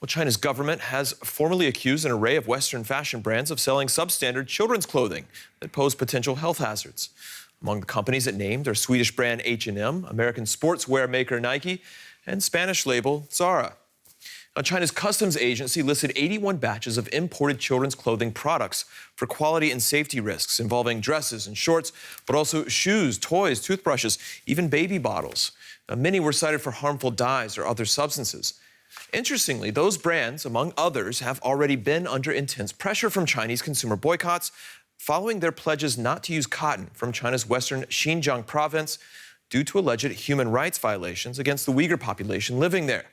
Well, China's government has formally accused an array of Western fashion brands of selling substandard children's clothing that pose potential health hazards. Among the companies it named are Swedish brand H&M, American sportswear maker Nike, and Spanish label Zara. Now, China's customs agency listed 81 batches of imported children's clothing products for quality and safety risks involving dresses and shorts, but also shoes, toys, toothbrushes, even baby bottles. Now, many were cited for harmful dyes or other substances. Interestingly, those brands, among others, have already been under intense pressure from Chinese consumer boycotts following their pledges not to use cotton from China's western Xinjiang-Province due to alleged human rights violations against the Uigher population living there.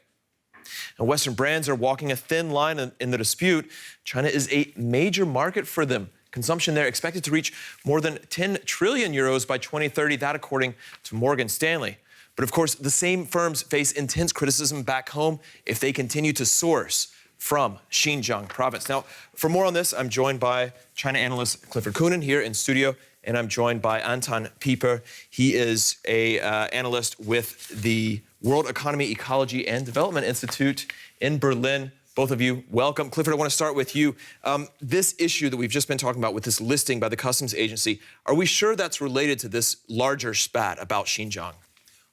And Western brands are walking a thin line in the dispute. China is a major market for them. Consumption there expected to reach more than 10 trillion euros by 2030, that according to Morgan Stanley. But of course, the same firms face intense criticism back home if they continue to source from Xinjiang-Province. Now, for more on this, I'm joined by China analyst Clifford Coonan here in studio, and I'm joined by Anton Pieper. He is an analyst with the World Economy, Ecology and Development Institute in Berlin. Both of you, welcome. Clifford, I want to start with you. This issue that we've just been talking about with this listing by the customs agency, are we sure that's related to this larger spat about Xinjiang?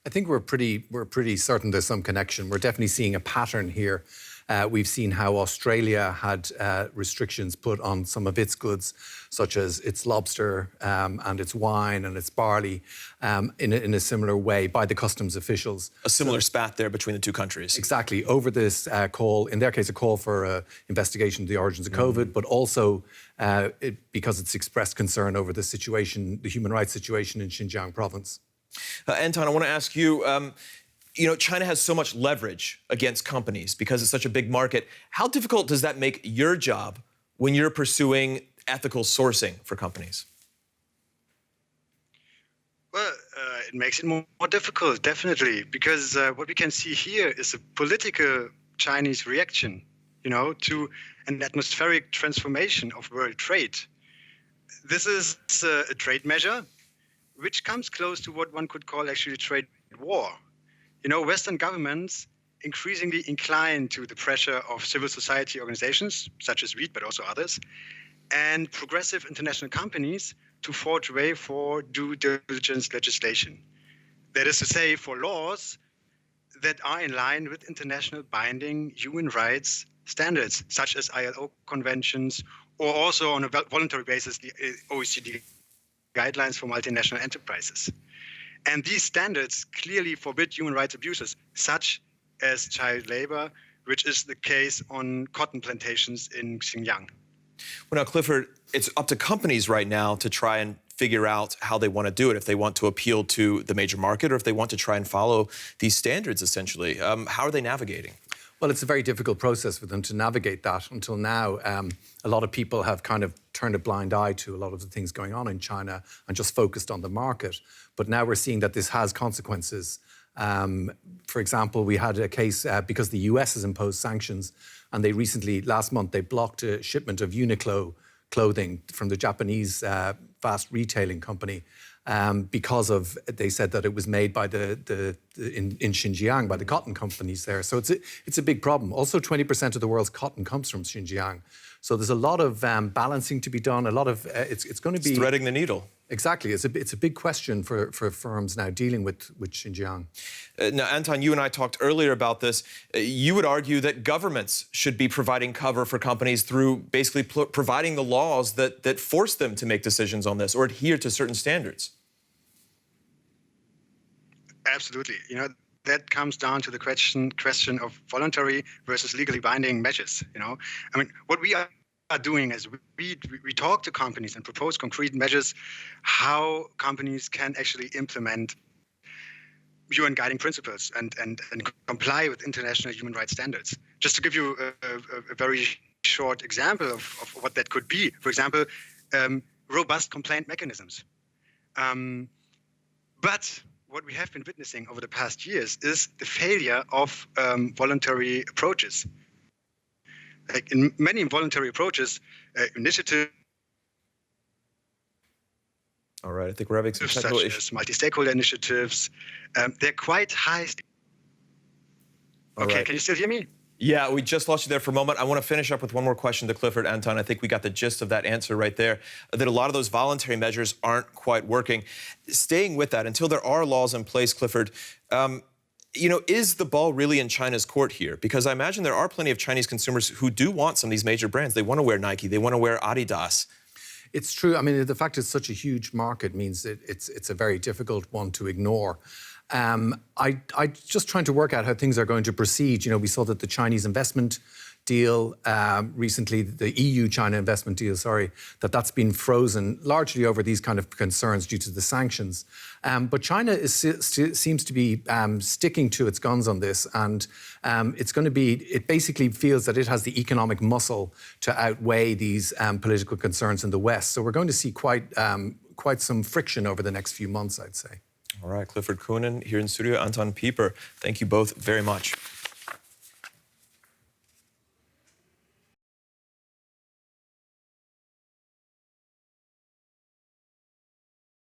I think we're pretty certain there's some connection. We're definitely seeing a pattern here. We've seen how Australia had restrictions put on some of its goods, such as its lobster and its wine and its barley, in a similar way by the customs officials. A similar spat there between the two countries. Exactly. Over this call, in their case, a call for investigation of the origins of COVID, but also because it's expressed concern over the situation, the human rights situation in Xinjiang province. Anton, I want to ask you, China has so much leverage against companies because it's such a big market. How difficult does that make your job when you're pursuing ethical sourcing for companies? Well, it makes it more difficult, definitely, because what we can see here is a political Chinese reaction, to an atmospheric transformation of world trade. This is a trade measure which comes close to what one could call actually a trade war. Western governments increasingly incline to the pressure of civil society organizations, such as REIT, but also others, and progressive international companies to forge way for due diligence legislation. That is to say, for laws that are in line with international binding human rights standards, such as ILO conventions, or also on a voluntary basis, the OECD guidelines for multinational enterprises. And these standards clearly forbid human rights abuses, such as child labor, which is the case on cotton plantations in Xinjiang. Well, now, Clifford, it's up to companies right now to try and figure out how they want to do it, if they want to appeal to the major market or if they want to try and follow these standards, essentially. How are they navigating? Well, it's a very difficult process for them to navigate that. Until now, a lot of people have kind of turned a blind eye to a lot of the things going on in China and just focused on the market. But now we're seeing that this has consequences. For example, we had a case because the US has imposed sanctions, and they recently, last month, they blocked a shipment of Uniqlo clothing from the Japanese fast retailing company because of, they said that it was made by in Xinjiang by the cotton companies there. So it's a big problem. Also, 20% of the world's cotton comes from Xinjiang. So there's a lot of balancing to be done. A lot of it's going to be threading the needle. Exactly. It's a big question for firms now dealing with Xinjiang. Now, Anton, you and I talked earlier about this. You would argue that governments should be providing cover for companies through basically providing the laws that force them to make decisions on this or adhere to certain standards. Absolutely. That comes down to the question of voluntary versus legally binding measures. What we are doing is we talk to companies and propose concrete measures how companies can actually implement UN guiding principles and comply with international human rights standards. Just to give you a very short example of what that could be. For example, robust complaint mechanisms. But what we have been witnessing over the past years is the failure of voluntary approaches. Like in many voluntary approaches, initiatives All right, I think we're having some technical issues. Such as multi-stakeholder initiatives, they're quite high. Okay, right. Can you still hear me? Yeah, we just lost you there for a moment. I want to finish up with one more question to Clifford. Anton, I think we got the gist of that answer right there, that a lot of those voluntary measures aren't quite working. Staying with that, until there are laws in place, Clifford, you know, is the ball really in China's court here? Because I imagine there are plenty of Chinese consumers who do want some of these major brands. They want to wear Nike, they want to wear Adidas. It's true. I mean, the fact it's such a huge market means it's a very difficult one to ignore. I just trying to work out how things are going to proceed. You know, we saw that the Chinese investment deal recently, the EU-China investment deal, that's been frozen largely over these kind of concerns due to the sanctions. But China seems to be sticking to its guns on this, and it basically feels that it has the economic muscle to outweigh these political concerns in the West. So we're going to see quite some friction over the next few months, I'd say. All right, Clifford Coonan here in studio, Anton Pieper. Thank you both very much.